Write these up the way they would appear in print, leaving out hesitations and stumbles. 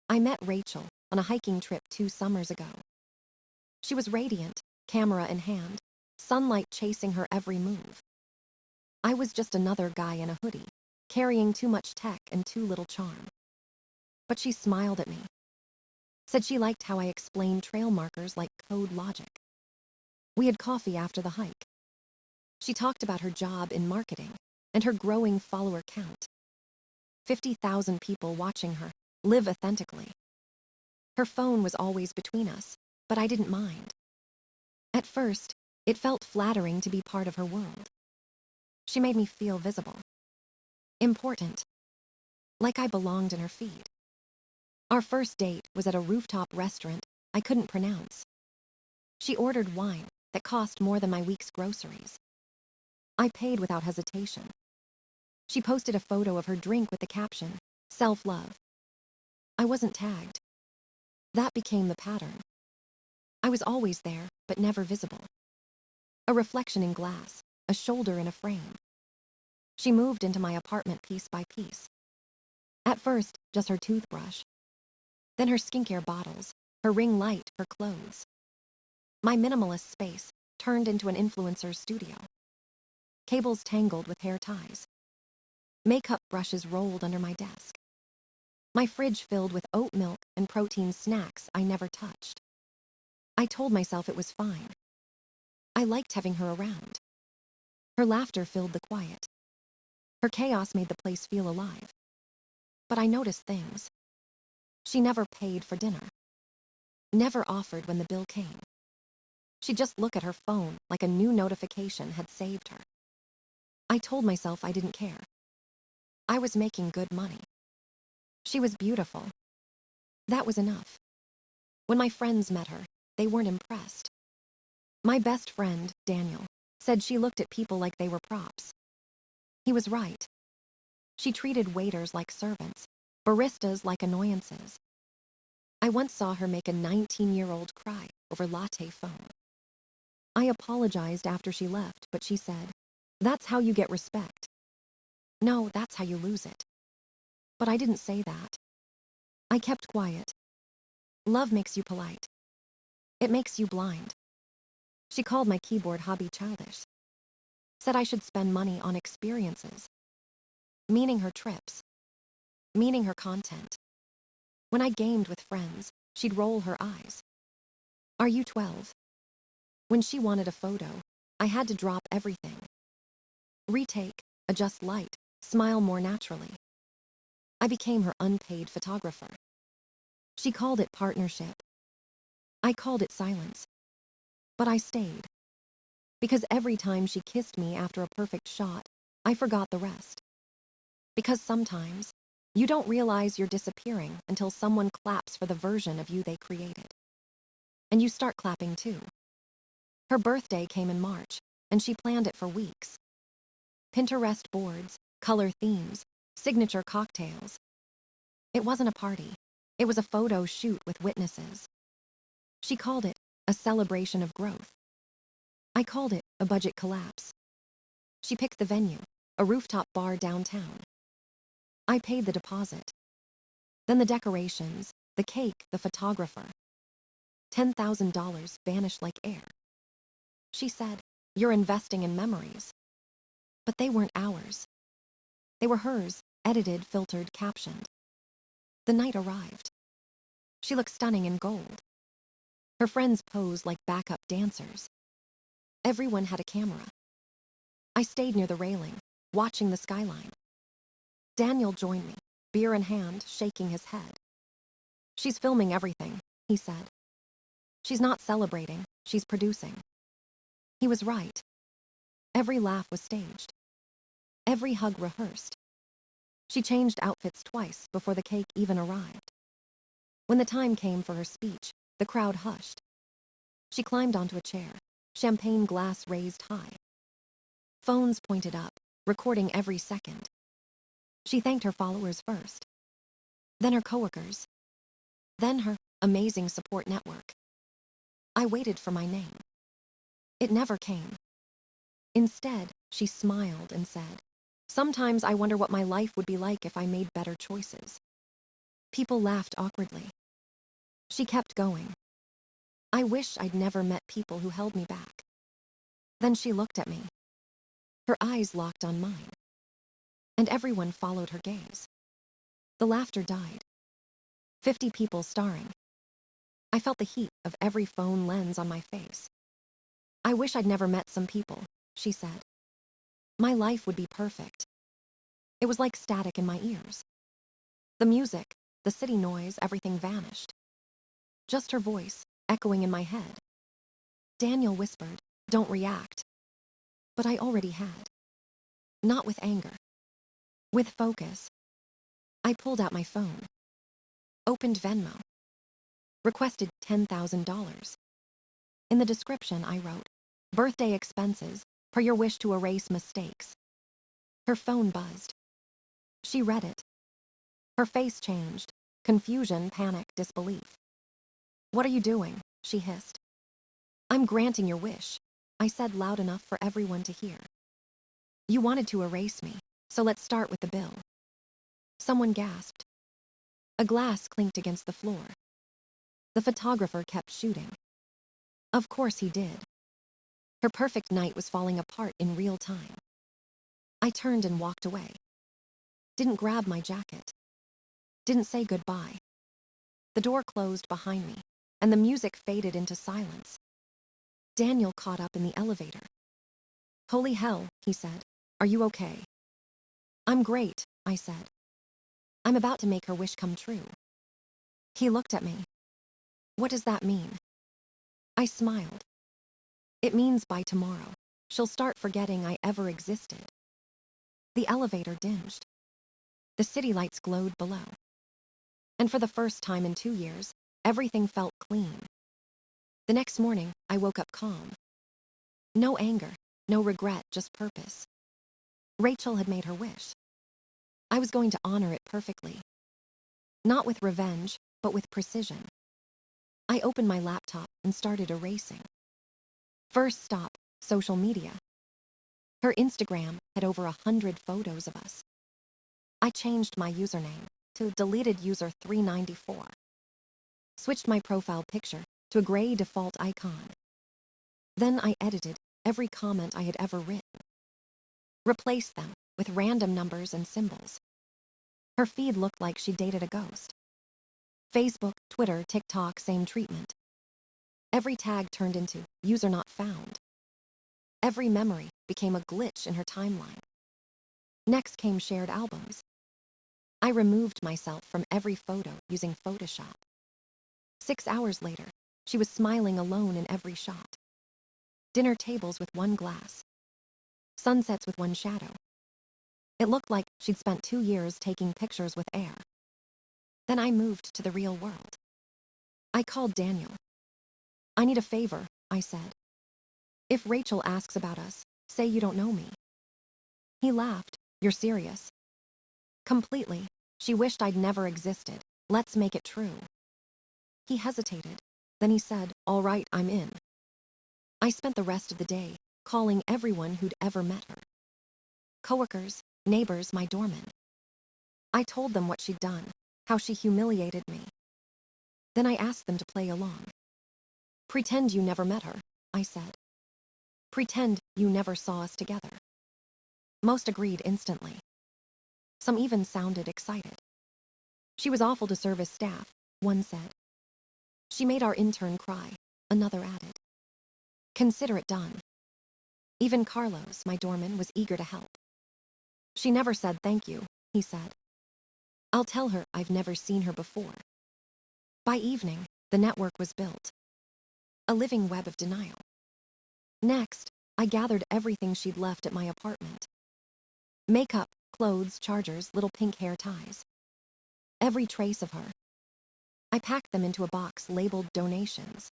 I met Rachel on a hiking trip 2 summers ago. She was radiant, camera in hand, sunlight chasing her every move. I was just another guy in a hoodie, carrying too much tech and too little charm. But she smiled at me, said she liked how I explained trail markers like code logic. We had coffee after the hike. She talked about her job in marketing and her growing follower count. 50,000 people watching her live authentically. Her phone was always between us, but I didn't mind. At first, it felt flattering to be part of her world. She made me feel visible, important, like I belonged in her feed. Our first date was at a rooftop restaurant I couldn't pronounce. She ordered wine that cost more than my week's groceries. I paid without hesitation. She posted a photo of her drink with the caption, "Self-love." I wasn't tagged. That became the pattern. I was always there, but never visible. A reflection in glass, a shoulder in a frame. She moved into my apartment piece by piece. At first, just her toothbrush. Then her skincare bottles, her ring light, her clothes. My minimalist space turned into an influencer's studio. Cables tangled with hair ties. Makeup brushes rolled under my desk. My fridge filled with oat milk and protein snacks I never touched. I told myself it was fine. I liked having her around. Her laughter filled the quiet. Her chaos made the place feel alive. But I noticed things. She never paid for dinner. Never offered when the bill came. She'd just look at her phone like a new notification had saved her. I told myself I didn't care. I was making good money. She was beautiful. That was enough. When my friends met her, they weren't impressed. My best friend, Daniel, said she looked at people like they were props. He was right. She treated waiters like servants, baristas like annoyances. I once saw her make a 19-year-old cry over latte foam. I apologized after she left, but she said, "That's how you get respect." No, that's how you lose it. But I didn't say that. I kept quiet. Love makes you polite. It makes you blind. She called my keyboard hobby childish. Said I should spend money on experiences. Meaning her trips. Meaning her content. When I gamed with friends, she'd roll her eyes. Are you 12? When she wanted a photo, I had to drop everything. Retake, adjust light, smile more naturally. I became her unpaid photographer. She called it partnership. I called it silence. But I stayed. Because every time she kissed me after a perfect shot, I forgot the rest. Because sometimes, you don't realize you're disappearing until someone claps for the version of you they created. And you start clapping too. Her birthday came in March, and she planned it for weeks. Pinterest boards, color themes, signature cocktails. It wasn't a party. It was a photo shoot with witnesses. She called it a celebration of growth. I called it a budget collapse. She picked the venue, a rooftop bar downtown. I paid the deposit. Then the decorations, the cake, the photographer. $10,000 vanished like air. She said, "You're investing in memories." But they weren't ours. They were hers, edited, filtered, captioned. The night arrived. She looked stunning in gold. Her friends posed like backup dancers. Everyone had a camera. I stayed near the railing, watching the skyline. Daniel joined me, beer in hand, shaking his head. "She's filming everything," he said. "She's not celebrating, she's producing." He was right. Every laugh was staged. Every hug rehearsed. She changed outfits twice before the cake even arrived. When the time came for her speech, the crowd hushed. She climbed onto a chair, champagne glass raised high. Phones pointed up, recording every second. She thanked her followers first. Then her coworkers. Then her amazing support network. I waited for my name. It never came. Instead, she smiled and said, "Sometimes I wonder what my life would be like if I made better choices." People laughed awkwardly. She kept going. I wish I'd never met people who held me back. Then she looked at me. Her eyes locked on mine. And everyone followed her gaze. The laughter died. 50 people staring. I felt the heat of every phone lens on my face. I wish I'd never met some people, she said. My life would be perfect. It was like static in my ears. The music, the city noise, everything vanished. Just her voice, echoing in my head. Daniel whispered, "Don't react." But I already had. Not with anger. With focus. I pulled out my phone. Opened Venmo. Requested $10,000. In the description I wrote, "Birthday expenses, per your wish to erase mistakes." Her phone buzzed. She read it. Her face changed. Confusion, panic, disbelief. "What are you doing?" she hissed. "I'm granting your wish," I said loud enough for everyone to hear. "You wanted to erase me, so let's start with the bill." Someone gasped. A glass clinked against the floor. The photographer kept shooting. Of course he did. Her perfect night was falling apart in real time. I turned and walked away. Didn't grab my jacket. Didn't say goodbye. The door closed behind me, and the music faded into silence. Daniel caught up in the elevator. "Holy hell," he said. "Are you okay?" "I'm great," I said. "I'm about to make her wish come true." He looked at me. "What does that mean?" I smiled. "It means by tomorrow, she'll start forgetting I ever existed." The elevator dinged. The city lights glowed below. And for the first time in 2 years, everything felt clean. The next morning, I woke up calm. No anger, no regret, just purpose. Rachel had made her wish. I was going to honor it perfectly. Not with revenge, but with precision. I opened my laptop and started erasing. First stop, social media. Her Instagram had over 100 photos of us. I changed my username to deleted user 394. Switched my profile picture to a gray default icon. Then I edited every comment I had ever written. Replaced them with random numbers and symbols. Her feed looked like she dated a ghost. Facebook, Twitter, TikTok, same treatment. Every tag turned into user not found. Every memory became a glitch in her timeline. Next came shared albums. I removed myself from every photo using Photoshop. 6 hours later, she was smiling alone in every shot. Dinner tables with one glass. Sunsets with one shadow. It looked like she'd spent 2 years taking pictures with air. Then I moved to the real world. I called Daniel. "I need a favor," I said. "If Rachel asks about us, say you don't know me." He laughed. "You're serious?" "Completely. She wished I'd never existed. Let's make it true." He hesitated. Then he said, "All right, I'm in." I spent the rest of the day calling everyone who'd ever met her. Coworkers, neighbors, my doorman. I told them what she'd done, how she humiliated me. Then I asked them to play along. "Pretend you never met her," I said. "Pretend you never saw us together." Most agreed instantly. Some even sounded excited. "She was awful to service staff," one said. "She made our intern cry," another added. "Consider it done." Even Carlos, my doorman, was eager to help. "She never said thank you," he said. "I'll tell her I've never seen her before." By evening, the network was built. A living web of denial. Next, I gathered everything she'd left at my apartment. Makeup, clothes, chargers, little pink hair ties. Every trace of her. I packed them into a box labeled donations.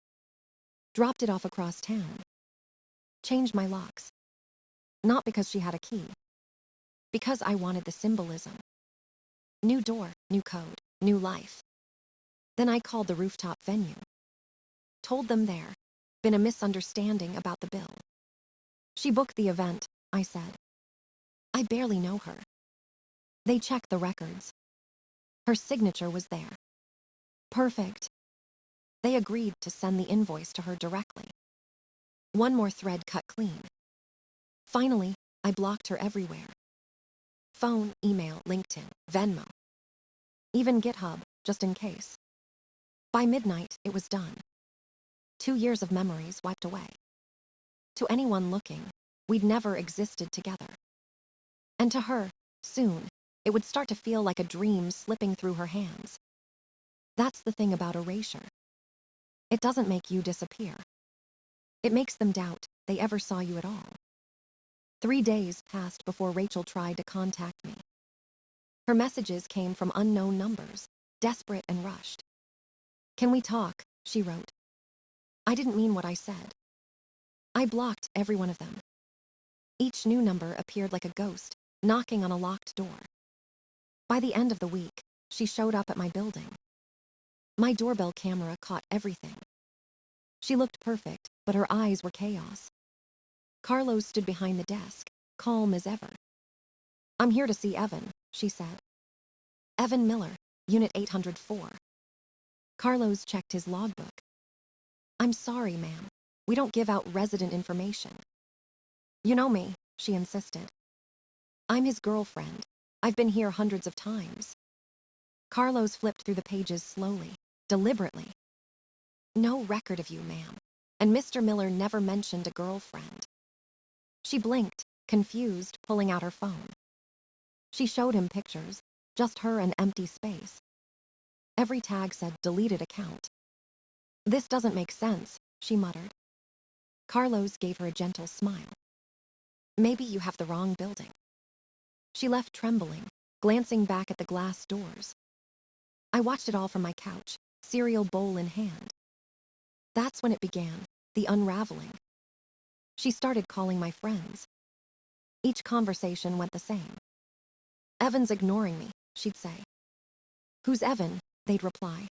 Dropped it off across town. Changed my locks. Not because she had a key. Because I wanted the symbolism. New door, new code, new life. Then I called the rooftop venue. Told them there. Been a misunderstanding about the bill. "She booked the event," I said. "I barely know her." They checked the records. Her signature was there. Perfect. They agreed to send the invoice to her directly. One more thread cut clean. Finally, I blocked her everywhere. Phone, email, LinkedIn, Venmo. Even GitHub, just in case. By midnight, it was done. 2 years of memories wiped away. To anyone looking, we'd never existed together. And to her, soon, it would start to feel like a dream slipping through her hands. That's the thing about erasure. It doesn't make you disappear. It makes them doubt they ever saw you at all. 3 days passed before Rachel tried to contact me. Her messages came from unknown numbers, desperate and rushed. "Can we talk?" she wrote. I didn't mean what I said. I blocked every one of them. Each new number appeared like a ghost, knocking on a locked door. By the end of the week, she showed up at my building. My doorbell camera caught everything. She looked perfect, but her eyes were chaos. Carlos stood behind the desk, calm as ever. "I'm here to see Evan," she said. "Evan Miller, Unit 804. Carlos checked his logbook. "I'm sorry, ma'am. We don't give out resident information." "You know me," she insisted. "I'm his girlfriend. I've been here hundreds of times." Carlos flipped through the pages slowly, deliberately. "No record of you, ma'am. And Mr. Miller never mentioned a girlfriend." She blinked, confused, pulling out her phone. She showed him pictures, just her and empty space. Every tag said deleted account. "This doesn't make sense," she muttered. Carlos gave her a gentle smile. "Maybe you have the wrong building." She left trembling, glancing back at the glass doors. I watched it all from my couch, cereal bowl in hand. That's when it began, the unraveling. She started calling my friends. Each conversation went the same. "Evan's ignoring me," she'd say. "Who's Evan?" they'd reply.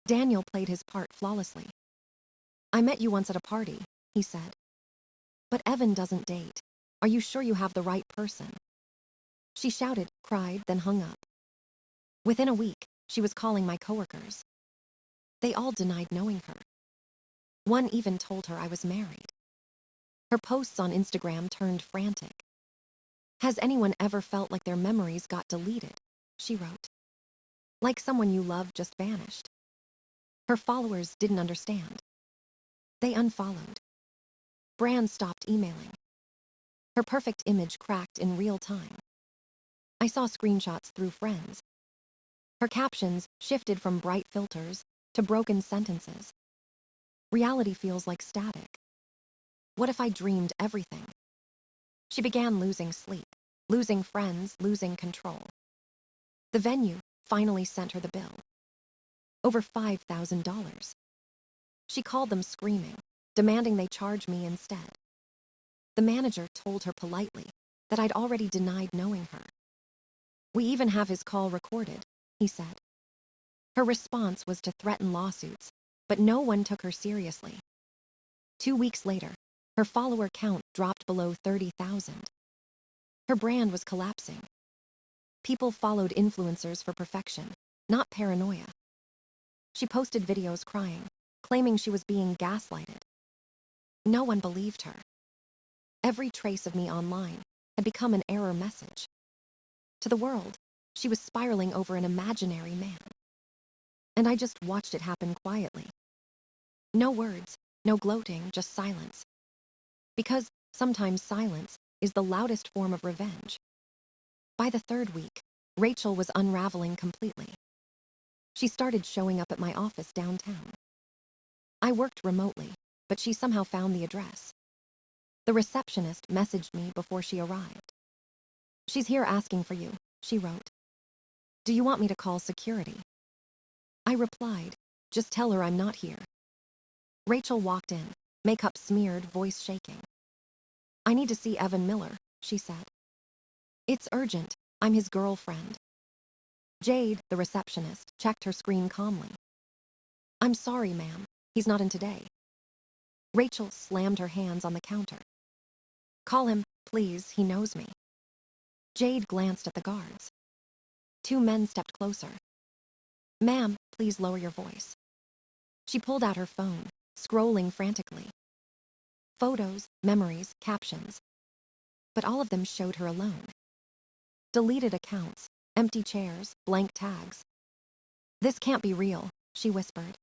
Daniel played his part flawlessly. "I met you once at a party," he said. "But Evan doesn't date. Are you sure you have the right person?" She shouted, cried, then hung up. Within a week, she was calling my coworkers. They all denied knowing her. One even told her I was married. Her posts on Instagram turned frantic. "Has anyone ever felt like their memories got deleted?" she wrote. "Like someone you love just vanished." Her followers didn't understand. They unfollowed. Brands stopped emailing. Her perfect image cracked in real time. I saw screenshots through friends. Her captions shifted from bright filters to broken sentences. Reality feels like static. What if I dreamed everything? She began losing sleep, losing friends, losing control. The venue finally sent her the bill. Over $5,000. She called them screaming, demanding they charge me instead. The manager told her politely that I'd already denied knowing her. "We even have his call recorded," he said. Her response was to threaten lawsuits, but no one took her seriously. 2 weeks later, her follower count dropped below 30,000. Her brand was collapsing. People followed influencers for perfection, not paranoia. She posted videos crying, claiming she was being gaslighted. No one believed her. Every trace of me online had become an error message. To the world, she was spiraling over an imaginary man. And I just watched it happen quietly. No words, no gloating, just silence. Because sometimes silence is the loudest form of revenge. By the 3rd week, Rachel was unraveling completely. She started showing up at my office downtown. I worked remotely, but she somehow found the address. The receptionist messaged me before she arrived. "She's here asking for you," she wrote. "Do you want me to call security?" I replied, "Just tell her I'm not here." Rachel walked in, makeup smeared, voice shaking. "I need to see Evan Miller," she said. "It's urgent. I'm his girlfriend." Jade, the receptionist, checked her screen calmly. "I'm sorry, ma'am. He's not in today." Rachel slammed her hands on the counter. "Call him, please. He knows me." Jade glanced at the guards. 2 men stepped closer. "Ma'am, please lower your voice. She pulled out her phone, scrolling frantically. Photos, memories, captions. But all of them showed her alone. Deleted accounts, empty chairs, blank tags. This can't be real, she whispered.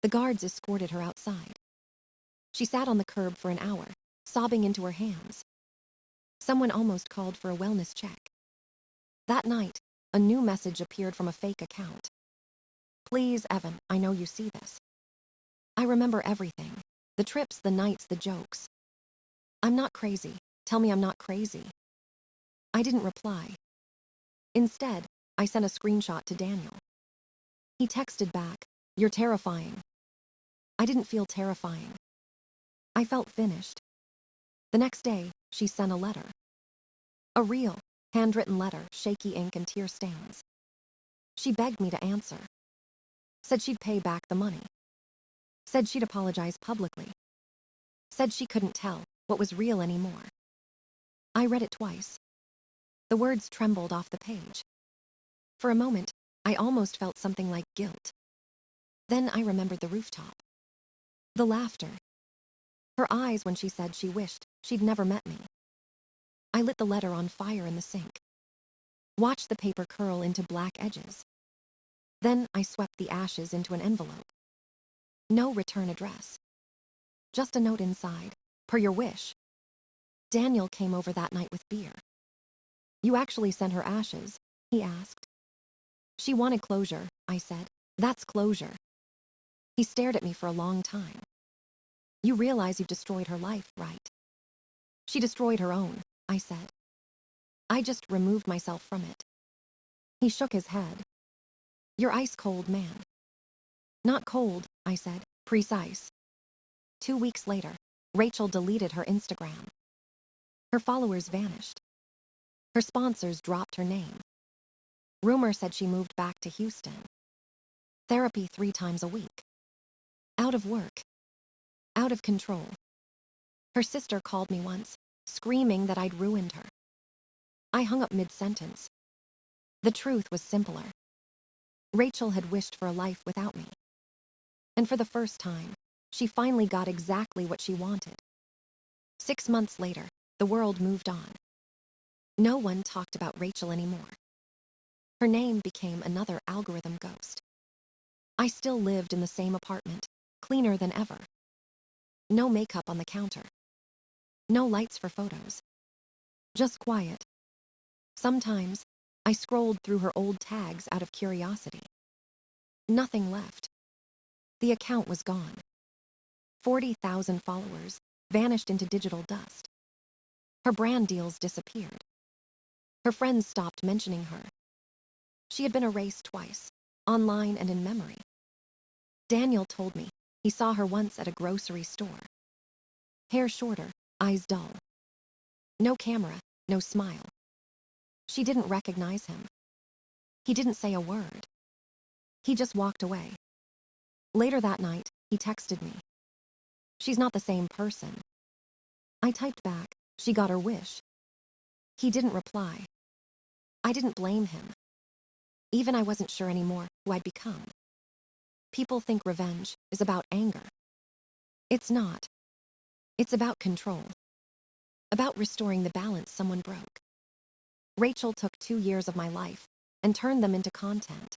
The guards escorted her outside. She sat on the curb for an hour, sobbing into her hands. Someone almost called for a wellness check. That night, a new message appeared from a fake account. Please, Evan, I know you see this. I remember everything. The trips, the nights, the jokes. I'm not crazy. Tell me I'm not crazy. I didn't reply. Instead, I sent a screenshot to Daniel. He texted back, "You're terrifying." I didn't feel terrifying. I felt finished. The next day, she sent a letter. A real, handwritten letter, shaky ink and tear stains. She begged me to answer. Said she'd pay back the money. Said she'd apologize publicly. Said she couldn't tell what was real anymore. I read it twice. The words trembled off the page. For a moment, I almost felt something like guilt. Then I remembered the rooftop. The laughter. Her eyes when she said she wished she'd never met me. I lit the letter on fire in the sink. Watched the paper curl into black edges. Then I swept the ashes into an envelope. No return address. Just a note inside, per your wish. Daniel came over that night with beer. You actually sent her ashes? He asked. She wanted closure, I said. That's closure. He stared at me for a long time. You realize you've destroyed her life, right? She destroyed her own, I said. I just removed myself from it. He shook his head. You're ice-cold, man. Not cold, I said. Precise. 2 weeks later, Rachel deleted her Instagram. Her followers vanished. Her sponsors dropped her name. Rumor said she moved back to Houston. Therapy 3 times a week. Out of work. Out of control. Her sister called me once, screaming that I'd ruined her. I hung up mid-sentence. The truth was simpler. Rachel had wished for a life without me. And for the first time, she finally got exactly what she wanted. 6 months later, the world moved on. No one talked about Rachel anymore. Her name became another algorithm ghost. I still lived in the same apartment, cleaner than ever. No makeup on the counter. No lights for photos. Just quiet. Sometimes, I scrolled through her old tags out of curiosity. Nothing left. The account was gone. 40,000 followers vanished into digital dust. Her brand deals disappeared. Her friends stopped mentioning her. She had been erased twice, online and in memory. Daniel told me he saw her once at a grocery store. Hair shorter, eyes dull. No camera, no smile. She didn't recognize him. He didn't say a word. He just walked away. Later that night, he texted me. She's not the same person. I typed back, she got her wish. He didn't reply. I didn't blame him. Even I wasn't sure anymore who I'd become. People think revenge is about anger. It's not. It's about control. About restoring the balance someone broke. Rachel took 2 years of my life and turned them into content.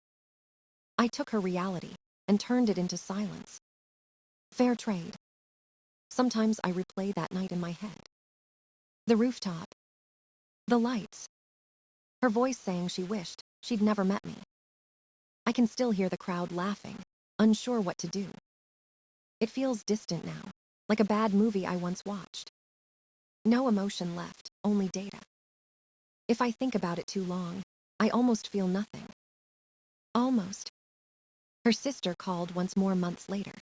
I took her reality and turned it into silence. Fair trade. Sometimes I replay that night in my head. The rooftop. The lights. Her voice saying she wished she'd never met me. I can still hear the crowd laughing, unsure what to do. It feels distant now, like a bad movie I once watched. No emotion left, only data. If I think about it too long, I almost feel nothing. Almost. Her sister called once more months later.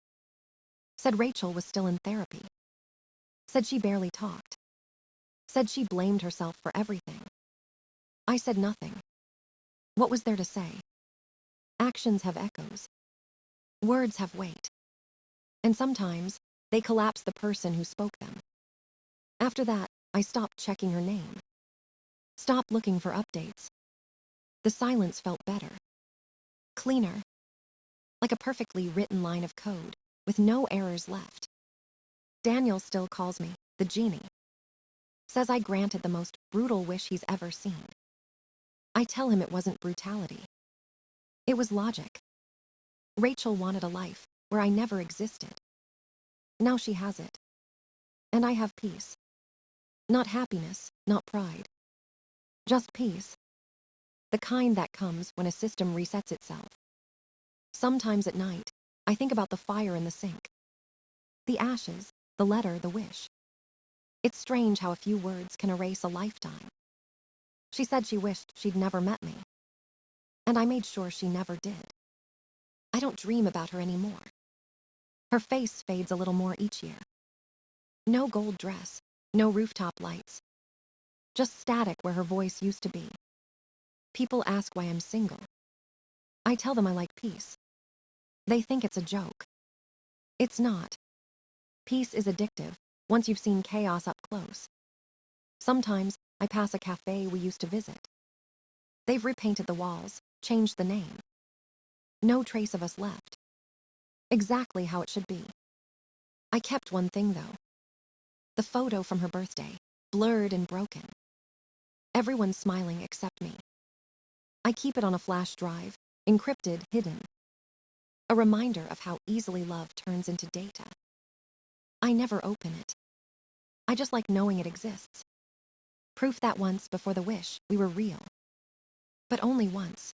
Said Rachel was still in therapy. Said she barely talked. Said she blamed herself for everything. I said nothing. What was there to say? Actions have echoes. Words have weight. And sometimes, they collapse the person who spoke them. After that, I stopped checking her name. Stopped looking for updates. The silence felt better. Cleaner. like a perfectly written line of code, with no errors left. Daniel still calls me the genie. Says I granted the most brutal wish he's ever seen. I tell him it wasn't brutality. It was logic. Rachel wanted a life where I never existed. Now she has it. And I have peace. Not happiness, not pride. Just peace. The kind that comes when a system resets itself. Sometimes at night, I think about the fire in the sink. The ashes, the letter, the wish. It's strange how a few words can erase a lifetime. She said she wished she'd never met me. And I made sure she never did. I don't dream about her anymore. Her face fades a little more each year. No gold dress, no rooftop lights. Just static where her voice used to be. People ask why I'm single. I tell them I like peace. They think it's a joke. It's not. Peace is addictive once you've seen chaos up close. Sometimes I pass a cafe we used to visit. They've repainted the walls, changed the name. No trace of us left. Exactly how it should be. I kept one thing though. The photo from her birthday, blurred and broken. Everyone's smiling except me. I keep it on a flash drive, encrypted, hidden. A reminder of how easily love turns into data. I never open it. I just like knowing it exists. Proof that once before the wish, we were real. But only once.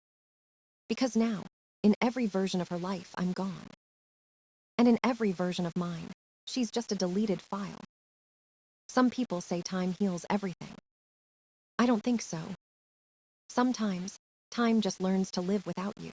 Because now, in every version of her life, I'm gone. And in every version of mine, she's just a deleted file. Some people say time heals everything. I don't think so. Sometimes, time just learns to live without you.